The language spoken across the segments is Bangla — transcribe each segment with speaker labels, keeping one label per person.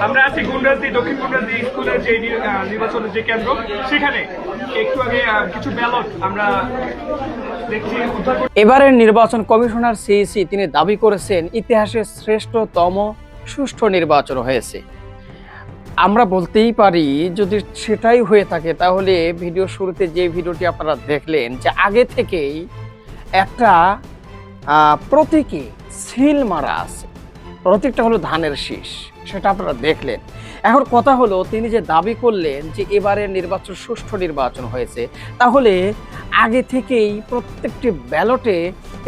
Speaker 1: আমরা আছি গুন্ডাসদি দক্ষিণ গুন্ডাসদি স্কুলের যে নির্বাচনের যে কেন্দ্র, সেখানে একটু আগে কিছু ব্যালট আমরা দেখছি উদ্ধার।
Speaker 2: এবারের নির্বাচন কমিশনার সিইসি তিনি দাবি করেছেন ইতিহাসের শ্রেষ্ঠতম সুষ্ঠু নির্বাচন হয়েছে। আমরা বলতেই পারি যদি সেটাই হয়ে থাকে তাহলে ভিডিও শুরুতে যে ভিডিওটি আপনারা দেখলেন যে আগে থেকেই একটা প্রতীকে সিল মারা আছে, প্রতীকটা হলো ধানের শীষ, সেটা আপনারা দেখলেন। এখন কথা হলো তিনি যে দাবি করলেন যে এবারের নির্বাচন সুষ্ঠু নির্বাচন হয়েছে, তাহলে আগে থেকেই প্রত্যেকটি ব্যালটে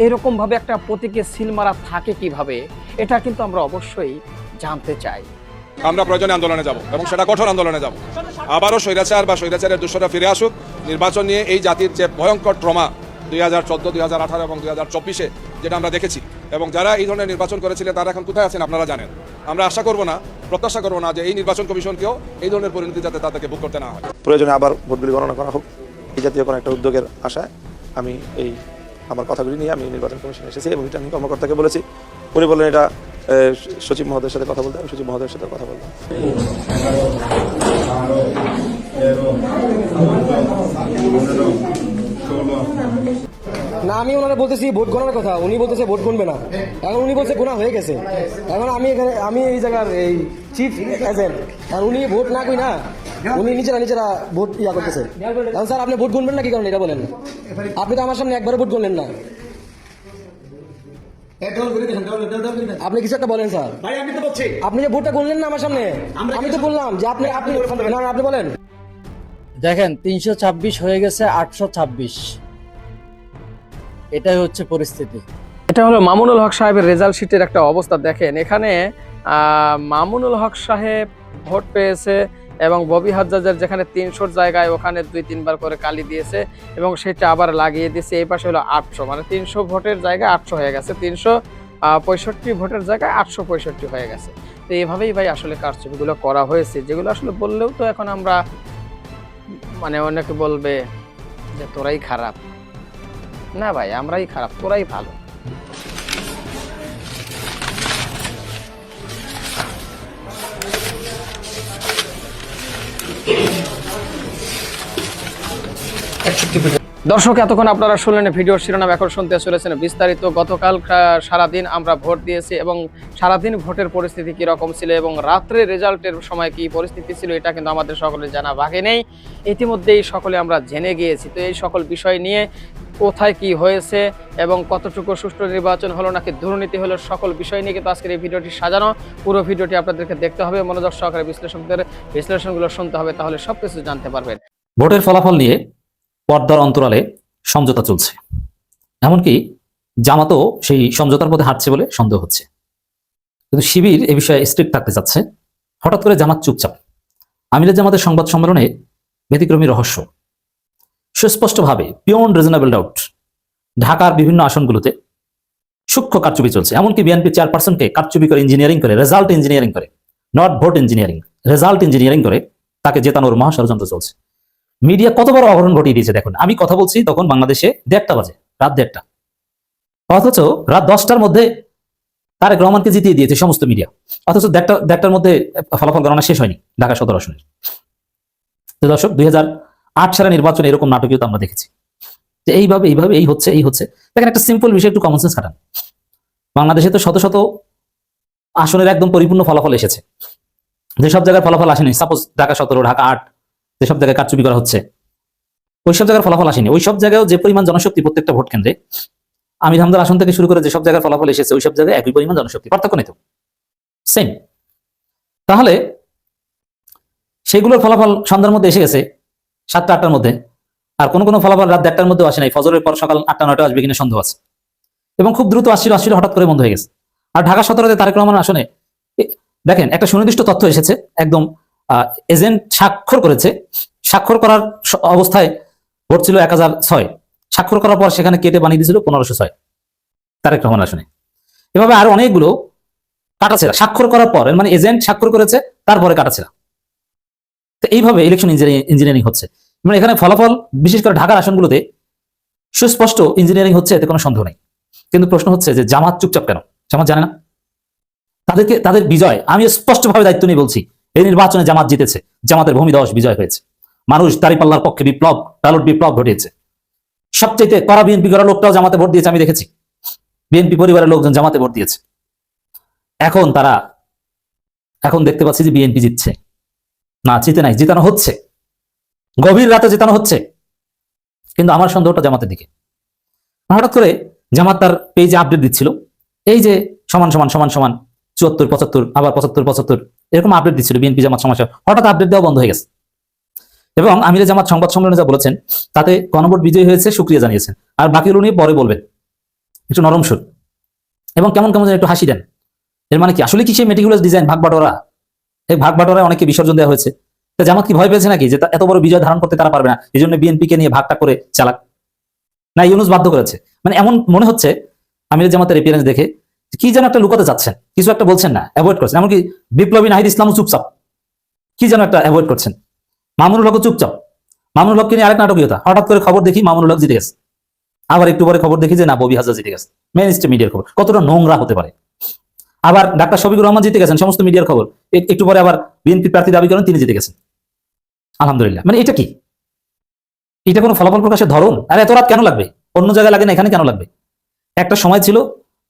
Speaker 2: এরকমভাবে একটা প্রতীকে সিল মারা থাকে কিভাবে, এটা কিন্তু আমরা অবশ্যই জানতে চাই।
Speaker 3: আমরা প্রয়োজনে আন্দোলনে যাব এবং সেটা কঠোর আন্দোলনে যাব। আবারও স্বৈরাচার বা স্বৈরাচারের দোষরা ফিরে আসুক। নির্বাচন নিয়ে এই জাতির যে ভয়ঙ্কর ট্রমা 2014, 2018 এবং 2024-এ যেটা আমরা দেখেছি, এবং যারা এই ধরনের নির্বাচন করেছিলেন তারা এখন কোথায় আছেন আপনারা জানেন। আমরা আশা করব না, প্রত্যাশা করব না যে এই নির্বাচন কমিশনকেও এই ধরনের পরিণতি যাতে তাদেরকে ভোগ করতে না হয়।
Speaker 4: প্রয়োজনে আবার ভোটগুলি গণনা করা হোক, এই জাতীয় কোনো একটা উদ্যোগের আশায় আমি এই আমার কথাগুলি নিয়ে আমি নির্বাচন কমিশনে এসেছি এবং রিটার্নিং কর্মকর্তাকে বলেছি। উনি বললেন এটা সচিব মহোদয়ের সাথে কথা বলতে, আমি সচিব মহোদয়ের সাথে কথা বললাম।
Speaker 5: না, আমি ওনারা বলতেছি ভোট গণনার কথা, উনি বলতেছে ভোট গণবে না। এখন উনি বলছে গোনা হয়ে গেছে। এখন আমি এই জায়গার এই চিফ এজেন্ট, আর উনি ভোট না কই না, উনি নিজেরা ভোট করতেছে। এখন স্যার আপনি ভোট গুনবেন না কি কারণে এটা বলেন? আপনি তো আমার সামনে একবারও ভোট গুনলেন না। আপনি কিছু একটা বলেন স্যার। আপনি যে ভোটটা গুনলেন না আমার সামনে, আমি তো বললাম যে আপনি আপনি বলেন।
Speaker 6: দেখেন 326 হয়ে গেছে 826, এটাই হচ্ছে পরিস্থিতি।
Speaker 2: এটা হলো মামুনুল হক সাহেবের রেজাল্ট শিটের একটা অবস্থা। দেখেন এখানে মামুনুল হক সাহেব ভোট পেয়েছে এবং ববি হাজ্জাজের যেখানে 300 জায়গায় ওখানে 2-3 বার করে কালি দিয়েছে এবং সেটা আবার লাগিয়ে দিয়েছে। এই পাশে হলো 800, মানে 300 ভোটের জায়গায় 800 হয়ে গেছে, 365 ভোটের জায়গায় 865 হয়ে গেছে। তো এইভাবেই ভাই আসলে কারচুপিগুলো করা হয়েছে, যেগুলো আসলে বললেও তো এখন আমরা মানে অনেকে বলবে যে তোরাই খারাপ। না ভাই, আমরাই খারাপ, তোরাই ভালো। দর্শক, এতক্ষণ আপনারা শুনলেন ভিডিওর শিরোনাম, এখন শুনতে চলেছেন বিস্তারিত। গতকাল সারাদিন আমরা ভোট দিয়েছি এবং সারাদিন ভোটের পরিস্থিতি কীরকম ছিল এবং রাত্রে রেজাল্টের সময় কি পরিস্থিতি ছিল এটা কিন্তু আমাদের সকলের জানা বাকি নেই। ইতিমধ্যেই সকলে আমরা জেনে গিয়েছি। তো এই সকল বিষয় নিয়ে কোথায় কি হয়েছে এবং কতটুকু সুষ্ঠু নির্বাচন হলো নাকি দুর্নীতি হলো, সকল বিষয় নিয়ে কিন্তু আজকের এই ভিডিওটি সাজানো। পুরো ভিডিওটি আপনাদেরকে দেখতে হবে, মনোযোগ সহকারে বিশ্লেষকদের বিশ্লেষণগুলো শুনতে হবে, তাহলে সবকিছু জানতে পারবেন।
Speaker 7: ভোটের ফলাফল নিয়ে পর্দার অন্তরালে সমঝোতা চলছে, এমনকি জামাতও সেই সমঝোতার পথে হাঁটছে বলে সন্দেহ হচ্ছে। কিন্তু শিবির এ বিষয়ে স্ট্রিক্ট থাকতে চাচ্ছে। হঠাৎ করে জামাত চুপচাপ। আমিরের জামাতের সংবাদ সম্মেলনে ব্যতিক্রমী রহস্য, সুস্পষ্টভাবে বিয়ন্ড রিজনেবল ডাউট ঢাকার বিভিন্ন আসনগুলোতে সূক্ষ্ম কারচুপি চলছে। এমনকি বিএনপি চেয়ারপারসনকে কারচুপি করে, ইঞ্জিনিয়ারিং করে, রেজাল্ট ইঞ্জিনিয়ারিং করে, not vote engineering, result engineering করে তাকে জেতানোর মহাষড়যন্ত্র চলছে। মিডিয়া কত বড় অঘটন ঘটিয়ে দিয়েছে দেখুন। আমি কথা বলছি তখন বাংলাদেশে 1:30 বাজে, রাত 1:30, অথচ রাত 10টার মধ্যে তারেক রহমানকে জিতিয়ে দিয়েছে সমস্ত মিডিয়া, অথচ 1:30টার মধ্যে ফলাফল গণনা শেষ হয়নি ঢাকা 17 আসনের। তো দর্শক, 2008 সালের নির্বাচনে এরকম নাটকীয়তা আমরা দেখেছি যে এইভাবে এই হচ্ছে। দেখেন একটা সিম্পল বিষয়, একটু কমন সেন্স খাটান। বাংলাদেশে তো শত শত আসনের একদম পরিপূর্ণ ফলাফল এসেছে, যেসব জায়গায় ফলাফল আসেনি, সাপোজ ঢাকা 17, ঢাকা 8, যেসব জায়গায় কারচুপি করা হচ্ছে ওইসব জায়গার ফলাফল আসেনি। ওইসব জায়গায় যে পরিমাণ জনশক্তি প্রত্যেকটা ভোট কেন্দ্রে, আমির হামদার আসন থেকে শুরু করে যেসব জায়গায় ফলাফল এসেছে ওইসব জায়গায় একই পরিমাণ জনশক্তি, পার্থক্য নেই তো, সেম। তাহলে সেগুলোর ফলাফল সন্ধ্যার মধ্যে এসে গেছে 7টা-8টার মধ্যে, আর কোনো ফলাফল রাত 1:30টার মধ্যে আসে নাই, ফজরের পর সকাল 8টা-9টা আসবে কিনা সন্দেহ আছে, এবং খুব দ্রুত আসছিল হঠাৎ করে বন্ধ হয়ে গেছে। আর ঢাকা 17-তে তারেক রহমান আসনে দেখেন একটা সুনির্দিষ্ট তথ্য এসেছে, একদম এজেন্ট স্বাক্ষর করেছে, স্বাক্ষর করার অবস্থায় ভোট ছিল 1006, স্বাক্ষর করার পর সেখানে কেটে বানিয়ে দিয়েছিল 1506 তারেক রহমান আসনে। এভাবে আরো অনেকগুলো কাটাছেড়া স্বাক্ষর করার পর, মানে এজেন্ট স্বাক্ষর করেছে তারপরে কাটাছেড়া। তো এইভাবে ইলেকশন ইঞ্জিনিয়ারিং হচ্ছে। মানে এখানে ফলাফল বিশেষ করে ঢাকার আসনগুলোতে সুস্পষ্ট ইঞ্জিনিয়ারিং হচ্ছে, এতে কোনো সন্দেহ নেই। কিন্তু প্রশ্ন হচ্ছে যে জামাত চুপচাপ কেন? জামাত জানে না? তাদের বিজয়, আমি স্পষ্টভাবে দায়িত্ব নিয়ে বলছি, এই নির্বাচনে জামাত জিতেছে, জামাতের ভূমিধস বিজয় হয়েছে। মানুষ দাঁড়িপাল্লার পক্ষে বিপ্লব, ব্যালট বিপ্লব ঘটিয়েছে। সবচেয়ে কড়া বিএনপি করা লোকটাও জামাতে ভোট দিয়েছে, আমি দেখেছি। বিএনপি পরিবারের লোকজন জামাতে ভোট দিয়েছে। এখন দেখতে পাচ্ছি যে বিএনপি জিতছে না, জিতে নাই, জিতানো হচ্ছে, গভীর রাতে জেতানো হচ্ছে। কিন্তু আমার সন্দেহটা জামাতের দিকে। হঠাৎ করে জামাত তার পেজে আপডেট দিচ্ছিল, এই যে সমান সমান সমান সমান ৭৪ ৭৫ আবার ৭৫ ৭৫ এরকম আপডেট দিচ্ছিল বিএনপি জামাত সমস্যা। হঠাৎ আপডেট দেওয়া বন্ধ হয়ে গেছে। এবং আমিরে জামাত সংবাদ সম্মেলনে যা বলেছেন তাতে গণভোট বিজয়ী হয়েছে শুকরিয়া জানিয়েছেন, আর বাকিগুলো নিয়ে পরে বলবেন, একটু নরম সুর এবং কেমন কেমন যেন একটু হাসি দেন। এর মানে কি আসলে কি সেই মেটিকুলাস ডিজাইন ভাগ বাটোয়ারা? এই ভাগ বাটোয়ারায় অনেকে বিসর্জন দেওয়া হয়েছে। তা জামাত কি ভয় পেয়েছে নাকি যে এত বড় বিজয় ধারণ করতে তারা পারবে না, এই জন্য বিএনপিকে নিয়ে ভাগটা করে চালাক? না, ইউনুস বাধ্য করেছে। মানে এমন মনে হচ্ছে আমির জামাতের এপিয়ারেন্স দেখে কি যেন একটা লুকাতে চাচ্ছেন, কিছু একটা বলছেন না, অ্যাভয়েড করছেন। এমনকি বিপ্লবী নাহিদ ইসলামও চুপচাপ, কি যেন একটা অ্যাভয়েড করছেন। মামুনুল হকও চুপচাপ। মামুনুল হককে নিয়ে আরেক নাটকীয়তা, হঠাৎ করে খবর দেখি মামুনুল হক জিতে গেছে, আবার একটু পরে খবর দেখি যে না ববি হাজরা জিতে গেছে। মেইন স্ট্রিম মিডিয়ার খবর, কতটা নোংরা হতে পারে। আবার ডাক্তার শফিকুর রহমান জিতে গেছেন, সমস্ত মিডিয়ার খবর। একটু পরে আবার বিএনপি প্রার্থী দাবি করেন তিনি জিতে গেছেন, আলহামদুলিল্লাহ। মানে এটা কি? এটা কোনো ফলাফল প্রকাশের ধরন? আর এত রাত কেন লাগবে? অন্য জায়গায় লাগে না, এখানে কেন লাগবে? একটা সময় ছিল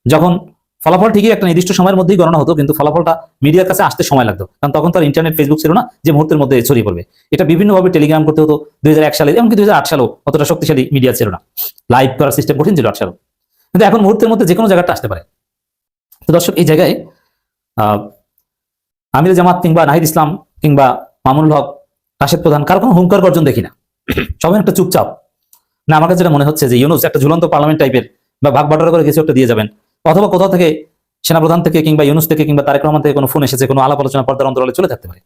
Speaker 7: যখন ফলাফল ঠিকই একটা নির্দিষ্ট সময়ের মধ্যেই গণনা হতো, কিন্তু ফলাফলটা মিডিয়ার কাছে আসতে সময় লাগতো, কারণ তখন তো আর ইন্টারনেট ফেসবুক ছিল না যে মুহূর্তের মধ্যে ছড়িয়ে পড়বে। এটা বিভিন্নভাবে টেলিগ্রাম করতে হতো। 2001 সালে, এমনকি 2008 সালেও অতটা শক্তিশালী মিডিয়া ছিল না, লাইভ করার সিস্টেম কঠিন ছিল 8 সালে। কিন্তু এখন মুহূর্তের মধ্যে যে কোনো জায়গাটা আসতে পারে। তো দর্শক, এই জায়গায় আমির জামাত কিংবা নাহিদ ইসলাম কিংবা মামুনুল হক, রাশেদ প্রধান, কারো কোনো হুঙ্কার গর্জন দেখি না, সবাই একটা চুপচাপ। না, আমার কাছে যেটা মনে হচ্ছে যে ইউনুস একটা ঝুলন্ত পার্লামেন্ট টাইপের বা ভাগ বাটোয়ারা করে কিছু একটা দিয়ে যাবেন, অথবা কোথাও থেকে সেনাপ্রধান থেকে কিংবা ইউনুস থেকে কিংবা তারেক রহমান থেকে কোনো ফোন এসেছে, কোনো আলাপ আলোচনা পর্দার অন্তরালে চলে থাকতে পারে।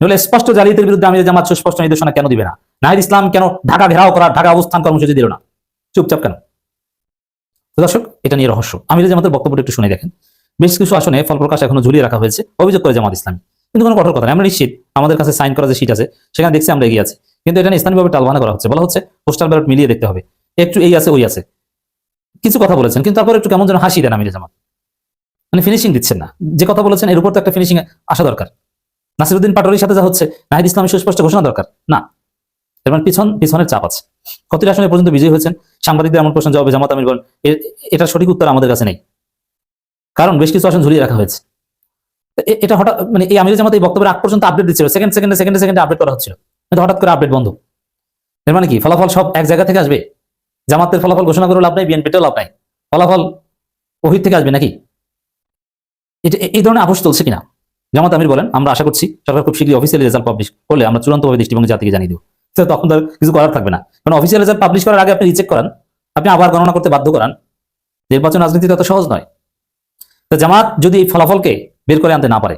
Speaker 7: নইলে স্পষ্ট জালিয়াতির বিরুদ্ধে আমির জামাত সুস্পষ্ট নির্দেশনা কেন দিবে না? নাহিদ ইসলাম কেন ঢাকা ঘেরাও করার, ঢাকা অবস্থান কর্মসূচি দিল না? চুপচাপ কেন? দর্শক, এটা নিয়ে রহস্য। আমির জামাতের বক্তব্যটা একটু শুনে দেখেন। বেশ কিছু আসনে ফল প্রকাশ এখনো ঝুলিয়ে রাখা হয়েছে, অভিযোগ করে জামাত ইসলামী, কিন্তু কোনো কঠোর কথা নেই। আমরা নিশ্চিত আমাদের কাছে সাইন করা যে শীট আছে সেখানে দেখছি আমরা এগিয়ে আছি, কিন্তু এটা নিয়ে স্থানীয়ভাবে টালবানা করা হচ্ছে। বলা হচ্ছে পোস্টাল ব্যালট মিলিয়ে দেখতে হবে, একটু এই আছে ওই আছে, কিছু কথা বলেছেন, কিন্তু তারপর একটু কেমন যেন হাসি দেন আমির জামাত। মানে ফিনিশিং দিচ্ছেন না, যে কথা বলেছেন এর উপর তো একটা ফিনিশিং আসা দরকার। নাসিরউদ্দিন পাটোয়ারির সাথে যা হচ্ছে, নাহিদ ইসলামের সুস্পষ্ট ঘোষণা দরকার না। এর মানে পিছনের চাপ আছে। কতটি আসনে পর্যন্ত বিজয়ী হয়েছেন? সাংবাদিকদের এমন প্রশ্ন জবাবে জামাত আমির বলেন এটা সঠিক উত্তর আমাদের কাছে নেই, কারণ বেশ কিছু আসন ঝুলিয়ে রাখা হয়েছে। এটা হঠাৎ মানে এই আমির জামাত এই বক্তব্যের আগ পর্যন্ত আপডেট দিচ্ছিল, সেকেন্ডে আপডেট করা হচ্ছিল, কিন্তু হঠাৎ করে আপডেট বন্ধ। এর মানে কি ফলাফল সব এক জায়গা থেকে আসবে? জামাতের ফলাফল ঘোষণা করে লাভ নাই, বিএনপিতেও লাভ নাই, ফলাফল ওহির থেকে আসবে নাকি? এই ধরনের আপোষ চলছে কিনা? জামাত আমির বলেন, আমরা আশা করছি সরকার খুব শীঘ্রই অফিসিয়াল রেজাল্ট পাবলিশ করলে আমরা চূড়ান্তভাবে দৃষ্টিভঙ্গি জাতিকে জানিয়ে দেবো। তো তখন তার কিছু করার থাকবে না, কারণ অফিসিয়াল রেজাল্ট পাবলিশ করার আগে আপনি রিচেক করান, আপনি আবার গণনা করতে বাধ্য করান। নির্বাচন রাজনীতি তত সহজ নয়। তো জামাত যদি এই ফলাফলকে বের করে আনতে না পারে,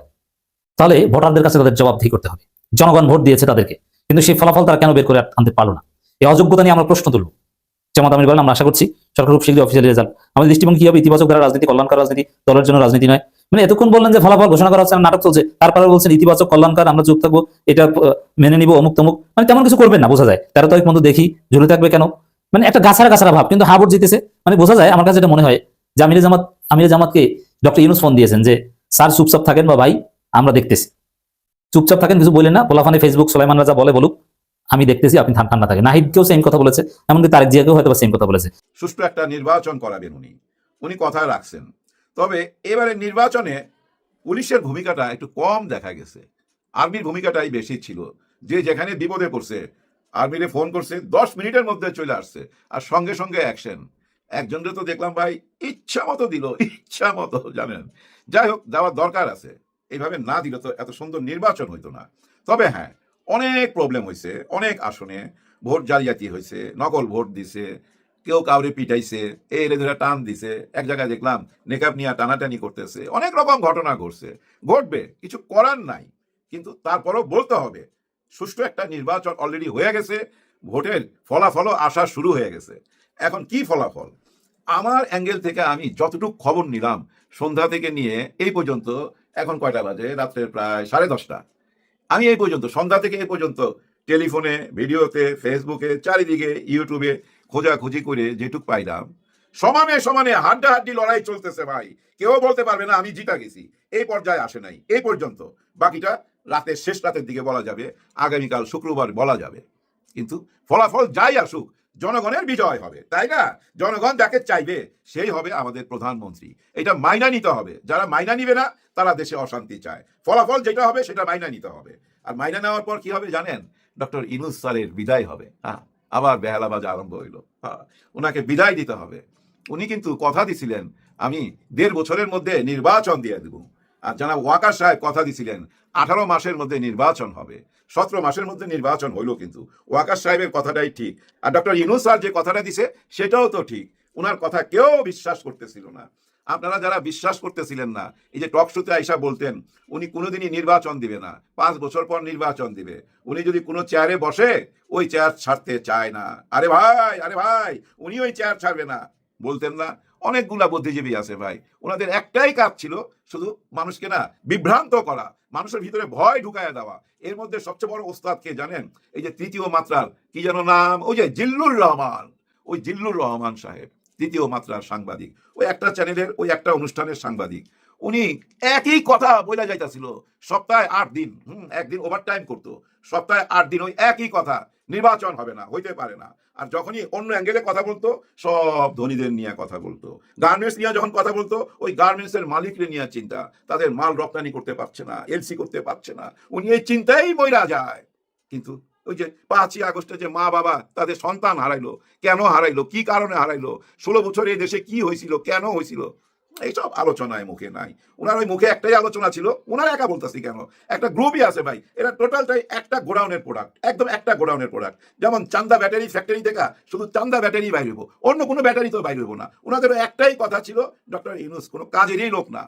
Speaker 7: তাহলে ভোটারদের কাছে তাদের জবাবদিহি করতে হবে। জনগণ ভোট দিয়েছে তাদেরকে, কিন্তু সেই ফলাফল তারা কেন বের করে আনতে পারলো না? এই অযোগ্যতা নিয়ে আমরা প্রশ্ন তুলব। জামাত আমির বলেন, আমরা আশা করছি সরকার খুব শীঘ্রই অফিসিয়াল রেজাল্ট। আমাদের দৃষ্টিভঙ্গি কি হবে? ইতিবাচক দ্বারা রাজনীতি, কল্যাণকর রাজনীতি, দলের জন্য রাজনীতি নয়। মানে এতক্ষণ বললেন যে ফলাফল ঘোষণা করা হচ্ছে না, নাটক চলছে, তারপরে বলছেন ইতিবাচক, কল্যাণকর, আমরা চুপ থাকবো, এটা মেনে নিবো, অমুক তমুক। মানে তেমন কিছু করবেন না, বোঝা যায়। 13 তারিখ পর্যন্ত দেখি ঝুলে থাকবে কেন? মানে একটা গাছারা ভাব, কিন্তু হাবুট জিতেছে। মানে বোঝা যায়, আমার কাছে এটা মনে হয় যে আমির জামাতকে ডক্টর ইউনুস ফোন দিয়েছেন যে স্যার চুপচাপ থাকেন, বা ভাই আমরা দেখতেছি, চুপচাপ থাকেন, কিছু বলেন না। পোলাফানে ফেসবুক সোলাইমান রাজা বলুক, আমি দেখতেছি, আপনি ঠান্ডা থাকেন। নাহিদকেও সেম কথা বলেছে, এমনকি তারেক জিয়াকেও হয়তো সেম কথা বলেছে।
Speaker 8: সুষ্ঠু একটা নির্বাচন করাবেন উনি কথা রাখছেন। তবে এবারে নির্বাচনে পুলিশের ভূমিকাটা একটু কম দেখা গেছে, আর্মির ভূমিকাটাই বেশি ছিল। যে যেখানে বিপদে পড়ছে আর্মিরে ফোন করছে, 10 মিনিটের মধ্যে চলে আসছে, আর সঙ্গে সঙ্গে অ্যাকশন। একজনকে তো দেখলাম ভাই ইচ্ছা মতো দিল, ইচ্ছা মতো, জানেন। যাই হোক, দেওয়ার দরকার আছে, এইভাবে না দিলে তো এত সুন্দর নির্বাচন হইতো না। তবে হ্যাঁ, অনেক প্রবলেম হয়েছে, অনেক আসনে ভোট জালিয়াতি হয়েছে, নকল ভোট দিছে, কেউ কাউরে পিটাইছে, এর ধরে টান দিছে, এক জায়গায় দেখলাম নেকাব নিয়ে টানাটানি করতেছে, অনেক রকম ঘটনা ঘটবে, কিছু করার নাই। কিন্তু তারপরও বলতে হবে, সুষ্ঠু একটা নির্বাচন অলরেডি হয়ে গেছে, ভোটের ফলাফলও আসা শুরু হয়ে গেছে। এখন কি ফলাফল? আমার অ্যাঙ্গেল থেকে আমি যতটুকু খবর নিলাম সন্ধ্যা থেকে নিয়ে এই পর্যন্ত, এখন কয়টা বাজে? রাত্রের প্রায় 10:30। আমি এই পর্যন্ত, সন্ধ্যা থেকে এই পর্যন্ত টেলিফোনে, ভিডিওতে, ফেসবুকে, চারিদিকে, ইউটিউবে খোঁজাখুঁজি করে যেটুক পাইলাম, সমানে হাড্ডাহাড্ডি লড়াই চলতেছে ভাই। কেউ বলতে পারবে না আমি জিতা গেছি, এই পর্যায়ে আসে নাই এই পর্যন্ত। বাকিটা রাতের শেষ রাতের দিকে বলা যাবে, আগামীকাল শুক্রবার বলা যাবে। কিন্তু ফলাফল যাই আসুক, জনগণের বিজয় হবে, তাই না? জনগণ যাকে চাইবে সেই হবে আমাদের প্রধানমন্ত্রী। এটা মাইনা নিতে হবে। যারা মাইনা নিবে না তারা দেশে অশান্তি চায়। ফলাফল যেটা হবে সেটা মাইনা নিতে হবে। আর মাইনা নেওয়ার পর কি হবে জানেন? ডক্টর ইউনূস স্যারের বিদায় হবে। হ্যাঁ, আবার বেহালা বাজা আরম্ভ হইলো। হ্যাঁ, ওনাকে বিদায় দিতে হবে। উনি কিন্তু কথা দিছিলেন আমি 1.5 বছরের মধ্যে নির্বাচন দিয়ে দেব। আর জানাব ওয়াকার সাহেব কথা দিছিলেন 18 মাসের মধ্যে নির্বাচন হবে। 17 মাসের মধ্যে নির্বাচন হইলো, কিন্তু ওয়াকার সাহেবের কথাটাই ঠিক। আর ডক্টর ইউনূস স্যার যে কথাটা দিছে সেটাও তো ঠিক। ওনার কথা কেউ বিশ্বাস করতেছিল না। আপনারা যারা বিশ্বাস করতেছিলেন না, এই যে টক শোতে আইসা বলতেন উনি কোনোদিনই নির্বাচন দিবে না, 5 বছর পর নির্বাচন দিবে, উনি যদি কোনো চেয়ারে বসে ওই চেয়ার ছাড়তে চায় না। আরে ভাই উনি ওই চেয়ার ছাড়বে না বলতেন না? অনেকগুলা বুদ্ধিজীবী আছে ভাই, ওনাদের একটাই কাজ ছিল শুধু মানুষকে না বিভ্রান্ত করা, মানুষের ভিতরে ভয় ঢুকাইয়া দেওয়া। এর মধ্যে সবচেয়ে বড় ওস্তাদ কে জানেন? এই যে তৃতীয় মাত্রার কি যেন নাম, ওই যে জিল্লুর রহমান, ওই জিল্লুর রহমান সাহেব তৃতীয় মাত্রার সাংবাদিক, ওই একটা চ্যানেলের ওই একটা অনুষ্ঠানের সাংবাদিক। উনি একই কথা বলে যাইতাছিল সপ্তাহে 8 দিন, একদিন ওভারটাইম করতো, সপ্তাহে 8 দিন ওই একই কথা, নির্বাচন হবে না, হইতে পারে না। আর যখনই অন্য অ্যাঙ্গেলে কথা বলতো সব ধনীদের নিয়ে কথা বলতো। গার্মেন্টস নিয়ে যখন কথা বলতো ওই গার্মেন্টস এর মালিকরে নিয়ে চিন্তা, তাদের মাল রপ্তানি করতে পারছে না, এলসি করতে পারছে না, উনি এই চিন্তাই মইরা যায়। কিন্তু ওই যে 5ই আগস্টে যে মা বাবা তাদের সন্তান হারাইলো, কেন হারাইলো, কি কারণে হারাইলো, 16 বছর এই দেশে কি হয়েছিল, কেন হয়েছিল, এইসব আলোচনায় মুখে নাই। ওনার ওই মুখে একটাই আলোচনা ছিল, ওনার একা বলতেছি কেন, একটা গ্রুপই আছে ভাই, এরা টোটালটাই একটা গোডাউনের প্রোডাক্ট, একদম একটা গোডাউনের প্রোডাক্ট। যেমন চান্দা ব্যাটারি ফ্যাক্টরি থেকে শুধু চান্দা ব্যাটারি বাইর হইব, অন্য কোনো ব্যাটারি তো বাইর হইব না। ওনাদের একটাই কথা ছিল ডক্টর ইউনূস কোনো কাজেরই লোক না।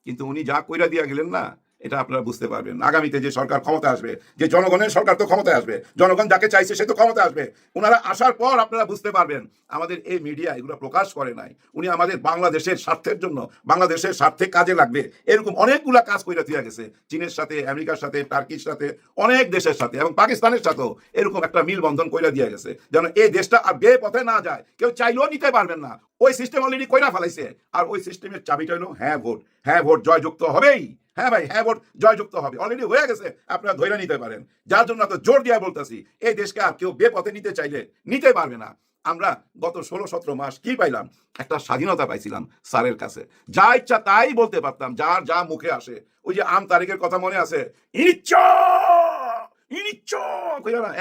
Speaker 8: কিন্তু উনি যা কইরা দিয়া গেলেন না, এটা আপনারা বুঝতে পারবেন। আগামীতে যে সরকার ক্ষমতা আসবে, যে জনগণের সরকার তো ক্ষমতায় আসবে, জনগণ যাকে চাইছে সে তো ক্ষমতা আসবে। ওনারা আসার পর আপনারা বুঝতে পারবেন আমাদের এই মিডিয়া এগুলো প্রকাশ করে নাই। উনি আমাদের বাংলাদেশের স্বার্থের জন্য, বাংলাদেশের স্বার্থে কাজে লাগবে এরকম অনেকগুলা কাজ কইরা দিয়া গেছে। চীনের সাথে, আমেরিকার সাথে, টার্কির সাথে, অনেক দেশের সাথে এবং পাকিস্তানের সাথেও এরকম একটা মিল বন্ধন কইরা দিয়া গেছে যেন এই দেশটা আর বেপথে না যায়। কেউ চাইলেও নিতে পারবেন না, ওই সিস্টেম অলরেডি কইরা ফেলাইছে। আর ওই সিস্টেমের চাবিটা হলো হ্যাঁ ভোট। হ্যাঁ ভোট জয়যুক্ত হবেই। হ্যাঁ ভাই, হ্যাঁ ভোট জয়যুক্ত হবে, অলরেডি হয়ে গেছে, আপনারা ধরে নিতে পারেন। যার জন্য এত জোর দিয়ে বলতেছি এই দেশকে আর কেউ বেপথে নিতে চাইলে নিতে পারবে না। আমরা গত 16-17 মাস কি পাইলাম? একটা স্বাধীনতা পাইছিলাম স্যারের কাছে, যা ইচ্ছা তাই বলতে পারতাম, যার যা মুখে আসে। ওই যে আম তারিখের কথা মনে আছে?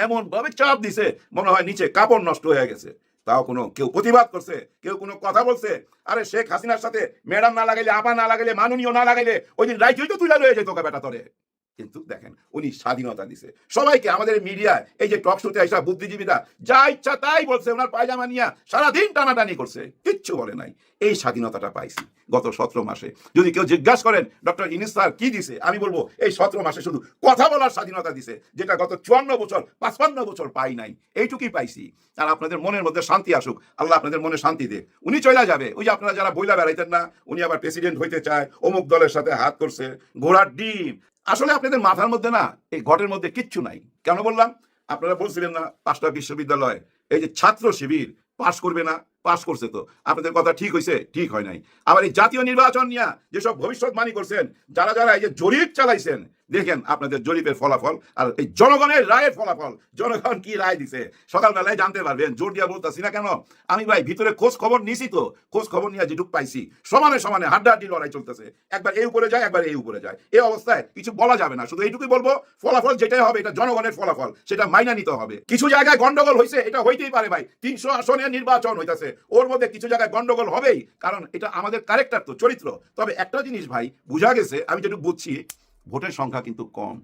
Speaker 8: এমন ভাবে চাপ দিছে মনে হয় নিচে কাপড় নষ্ট হয়ে গেছে। তাও কোনো কেউ প্রতিবাদ করছে, কেউ কোনো কথা বলছে? আরে শেখ হাসিনার সাথে ম্যাডাম না লাগাইলে, আপা না লাগাইলে, মাননীয় না লাগাইলে ওই দিন রাইটই তো তুলে লয়ে যেত বেটা তরে। কিন্তু দেখেন উনি স্বাধীনতা দিছে সবাইকে। আমাদের মিডিয়ায় এই যে টক শোতে আসা বুদ্ধিজীবীরা যা ইচ্ছা তাই বলছে, ওনার পায়জামা নিয়ে সারাদিন টানাটানি করছে, কিচ্ছু বলে নাই। এই স্বাধীনতাটা পাইছি গত 17 মাসে। যদি কেউ জিজ্ঞাসা করেন ডক্টর ইউনূস স্যার কি দিছে, আমি বলবো এই 17 মাসে শুধু কথা বলার স্বাধীনতা দিছে, যেটা গত 54 বছর 55 বছর পাই নাই। এইটুকুই পাইছি। আর আপনাদের মনের মধ্যে শান্তি আসুক, আল্লাহ আপনাদের মনে শান্তি দে। উনি চলে যাবে। ওই যে আপনারা যারা বইলা বেড়াইতেন না উনি আবার প্রেসিডেন্ট হইতে চায়, অমুক দলের সাথে হাত করছে, ঘোড়ার ডিম। আসলে আপনাদের মাথার মধ্যে না এই ঘটের মধ্যে কিচ্ছু নাই। কেন বললাম? আপনারা বলছিলেন না 5টা বিশ্ববিদ্যালয় এই যে ছাত্র শিবির পাশ করবে না, পাশ করছে। তো আপনাদের কথা ঠিক হয়েছে? ঠিক হয় নাই। আবার এই জাতীয় নির্বাচন নিয়ে যেসব ভবিষ্যৎবাণী করছেন, যারা যারা এই যে জরিপ চালাইছেন, দেখেন আপনাদের জরিপের ফলাফল আর এই জনগণের রায়ের ফলাফল, জনগণ কি রায় দিছে সকালবেলায় জানতে পারবেন। জোর দিয়া বলতেছি না কেন, আমি ভাই ভিতরে খোঁজ খবর নিছি, তো খোঁজ খবর নিয়ে যেটুক পাইছি সমানে সমানে হাড্ডাহাড্ডি লড়াই চলতেছে। একবার এই উপরে যায়, একবার এই উপরে যায়। এই অবস্থায় কিছু বলা যাবে না, শুধু এইটুকুই বলবো ফলাফল যেটাই হবে এটা জনগণের ফলাফল, সেটা মাইনা নিতে হবে। কিছু জায়গায় গন্ডগোল হয়েছে, এটা হইতেই পারে ভাই, 300 আসনে নির্বাচন হইতেছে, ওর মধ্যে কিছু জায়গায় গন্ডগোল হবেই, কারণ এটা আমাদের ক্যারেক্টার, তো চরিত্র। তবে একটা জিনিস ভাই বুঝা গেছে, আমি যেটুকু বুঝছি, ভোটের সংখ্যা কিন্তু কম,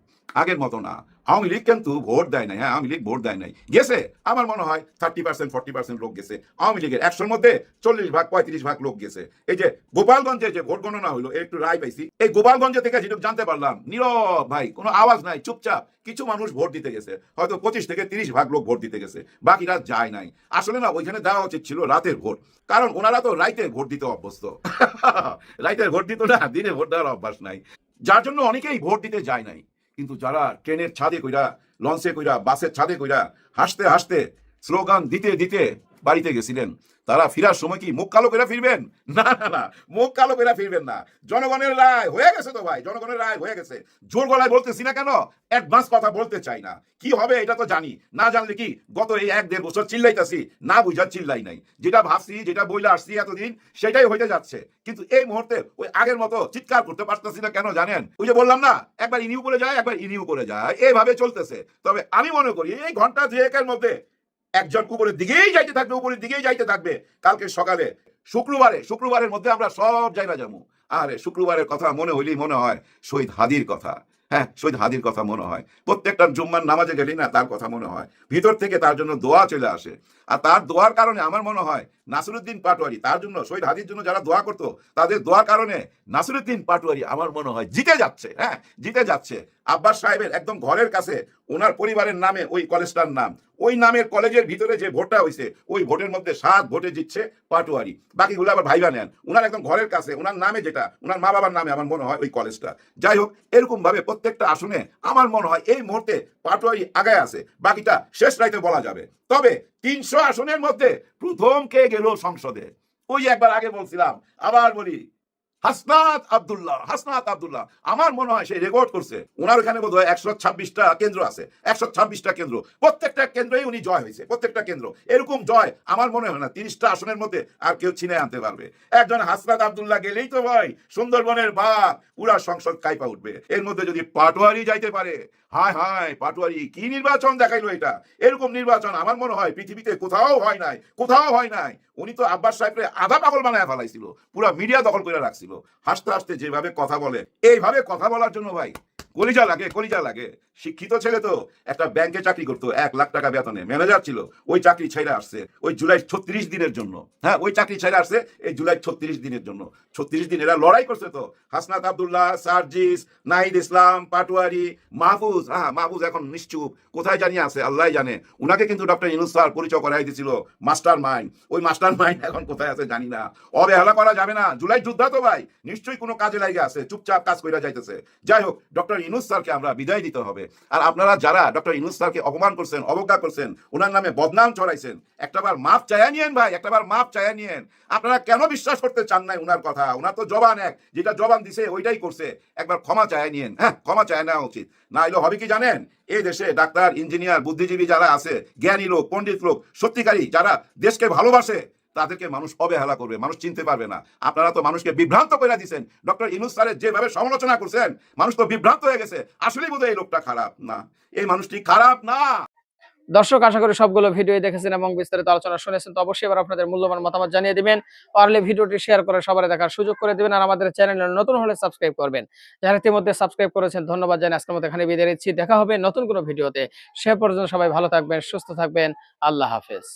Speaker 8: আগের মতো না। আওয়ামী লীগ কিন্তু ভোট দেয় নাই। হ্যাঁ, আওয়ামী লীগ ভোট দেয় নাই, গেছে আমার মনে হয় 30% 40% লোক গেছে। আওয়ামী লীগের 100-র মধ্যে 40 ভাগ 35 ভাগ লোক গেছে। এই যে গোপালগঞ্জে যে ভোট গণনা হইলো, একটু রায় পাইছি, এই গোপালগঞ্জে থেকে যেটুকু জানতে পারলাম, নীরব ভাই, কোনো আওয়াজ নাই, চুপচাপ কিছু মানুষ ভোট দিতে গেছে, হয়তো 25 থেকে 30 ভাগ লোক ভোট দিতে গেছে, বাকিরা যায় নাই। আসলে না ওইখানে দেওয়া উচিত ছিল রাতের ভোট, কারণ ওনারা তো রাইতে ভোট দিতে অভ্যস্ত। রাইতে ভোট দিত না, দিনে ভোট দেওয়ার অভ্যাস নাই, যার জন্য অনেকেই ভোট দিতে যায় নাই। কিন্তু যারা ট্রেনের ছাদে কইরা, লঞ্চে কইরা, বাসের ছাদে কইরা হাসতে হাসতে স্লোগান দিতে দিতে বাড়িতে গেছিলেন, তারা ফিরার সময় কি মুখ কালো করে ফিরবেন? না না না, মুখ কালো করে ফিরবেন না। জনগণের রায় হয়ে গেছে তো ভাই, জনগণের রায় হয়ে গেছে। জোর গলায় বলতেছি না কেন, অ্যাডভান্স কথা বলতে চাই না। কি হবে এটা তো জানি না, জানলে কি গত এই 1-1.5 বছর চিল্লাইতাছি, না বুঝা চিল্লাই নাই। যেটা ভাবছি, যেটা বইলে আসছি এতদিন, সেটাই হইতে যাচ্ছে। কিন্তু এই মুহূর্তে ওই আগের মতো চিৎকার করতে পারতেছি না কেন জানেন? ওই যে বললাম না, একবার ইনি উপরে যায়, একবার ইনি উপরে যায়, এইভাবে চলতেছে। তবে আমি মনে করি এই ঘন্টা 2-1 মধ্যে একজন উপরের দিকেই যাইতে থাকবে, উপরের দিকেই যাইতে থাকবে। কালকে সকালে শুক্রবারের মধ্যে আমরা সব জায়গা যাবো। আর শুক্রবারের কথা মনে হইলেই মনে হয় শহীদ হাদির কথা। হ্যাঁ, শহীদ হাদির কথা মনে হয়। প্রত্যেকটা জুম্মার নামাজে গেলেই না তার কথা মনে হয়, ভিতর থেকে তার জন্য দোয়া চলে আসে। আর তার দোয়ার কারণে আমার মনে হয় নাসিরুদ্দিন পাটোয়ারি, তার জন্য শহীদ হাদির জন্য যারা দোয়া করতো, তাদের দোয়ার কারণে নাসিরুদ্দিন পাটোয়ারি আমার মনে হয় জিতে যাচ্ছে। হ্যাঁ, জিতে যাচ্ছে। আব্বাস সাহেবের একদম ঘরের কাছে ওনার পরিবারের নামে ওই কলেজটার নাম, ওই নামের কলেজের ভিতরে যে ভোটটা হয়েছে, ওই ভোটের মধ্যে 7 ভোটে জিতছে পাটোয়ারি, বাকিগুলো আবার ভাইবা নেন। ওনার একদম ঘরের কাছে, ওনার নামে যেটা, ওনার মা বাবার নামে আমার মনে হয় ওই কলেজটা। যাই হোক, এরকম ভাবে প্রত্যেকটা আসনে আমার মনে হয় এই মুহূর্তে পাটোয়ারি আগায় আছে, বাকিটা শেষ রাইতে বলা যাবে। তবে 300 আসনের মধ্যে প্রথম কে গেল সংসদে? ওই একবার আগে বলছিলাম, আবার বলি, হাসনাত আব্দুল্লাহ আমার মনে হয় সে রেকর্ড করছে। ওনার ওখানে বোধহয় 126টা কেন্দ্র আছে, 126টা কেন্দ্র, প্রত্যেকটা কেন্দ্রেই উনি জয় হয়েছে, প্রত্যেকটা কেন্দ্র। এরকম জয় আমার মনে হয় না 30টা আসনের মধ্যে আর কেউ ছিনে আনতে পারবে। একজন হাসনাত আব্দুল্লাহ গেলেই তো ভাই সুন্দরবনের বাঘ পুরা সংসদ কাইপা উঠবে। এর মধ্যে যদি পাটোয়ারি যাইতে পারে, হায় হায়, পাটোয়ারি কি নির্বাচন দেখাইলো এটা! এরকম নির্বাচন আমার মনে হয় পৃথিবীতে কোথাও হয় নাই। উনি তো আব্বাস সাহেবকে আধা পাগল বানায় ফেলাইছিল, পুরা মিডিয়া দখল করে রাখছিল। হাসতে হাসতে যেভাবে কথা বলে, এইভাবে কথা বলার জন্য ভাই কলিজা লাগে। শিক্ষিত ছেলে তো, একটা ব্যাংকে চাকরি করতো, 1 লাখ টাকা বেতনে ম্যানেজার ছিল। ওই চাকরি ছেড়ে আসছে ওই জুলাই 36 দিনের জন্য। হ্যাঁ, ওই চাকরি ছেড়ে আসছে এই জুলাই 36 দিনের জন্য। 36 দিন এরা লড়াই করছে তো। হাসনাত আব্দুল্লাহ, সার্জিস, নাহিদ ইসলাম, পাটোয়ারি, মাহফুজ। মাহফুজ এখন নিশ্চুপ, কোথায় জানি আছে আল্লাহ জানে। উনাকে কিন্তু ডক্টর ইউনূস স্যার পরিচয় করাই দিয়েছিল মাস্টার মাইন্ড। ওই মাস্টার মাইন্ড এখন কোথায় আছে জানি না। অবহেলা করা যাবে না, জুলাই যোদ্ধা তো ভাই, নিশ্চয়ই কোনো কাজে লাগে আছে, চুপচাপ কাজ কইরা যাইতেছে। যাই হোক, ডক্টর ইউনূস স্যারকে আমরা বিদায় দিতে হবে। আর আপনারা যারা ডক্টর ইউনূস স্যারকে অপমান করছেন, অবজ্ঞা করছেন, ওনার নামে বদনাম ছড়াইছেন, একটাবার মাপ চাইয়া নিয়েন ভাই, একটাবার মাপ চাইয়া নিয়েন। আপনারা কেন বিশ্বাস করতে চান নাই উনার কথা? উনার তো জবান এক, যেটা জবান দিছে ওইটাই করছে। একবার ক্ষমা চাইয়া নিয়েন। হ্যাঁ, ক্ষমা চাইয়া নেওয়া উচিত। না হলে হবে কি জানেন, এই দেশে ডাক্তার, ইঞ্জিনিয়ার, বুদ্ধিজীবী যারা আছে, জ্ঞানী লোক, পণ্ডিত লোক, সত্যিকারী যারা দেশকে ভালোবাসে, তাদেরকে মানুষ অবহেলা করবে, মানুষ চিনতে পারবে না। আপনারা তো মানুষকে বিভ্রান্ত করে দিয়েছেন। ডক্টর ইউনূস স্যারের যেভাবে সমালোচনা করছেন, মানুষ তো বিভ্রান্ত হয়ে গেছে। আসলেই বোধহয় এই লোকটা খারাপ না, এই মানুষটি খারাপ না।
Speaker 2: দর্শক, আশা করি সবগুলো ভিডিও দেখেছেন এবং বিস্তারিত আলোচনা শুনেছেন। তো অবশ্যই এবার আপনাদের মূল্যবান মতামত জানিয়ে দিবেন, পারলে ভিডিওটি শেয়ার করে সবার দেখার সুযোগ করে দিবেন। আর আমাদের চ্যানেলে নতুন হলে সাবস্ক্রাইব করবেন। যারা ইতিমধ্যে সাবস্ক্রাইব করেছেন ধন্যবাদ জানাই। আজকের মতো এখানে বিদায় নিচ্ছি, দেখা হবে নতুন কোনো ভিডিওতে। সে পর্যন্ত সবাই ভালো থাকবেন, সুস্থ থাকবেন। আল্লাহ হাফেজ।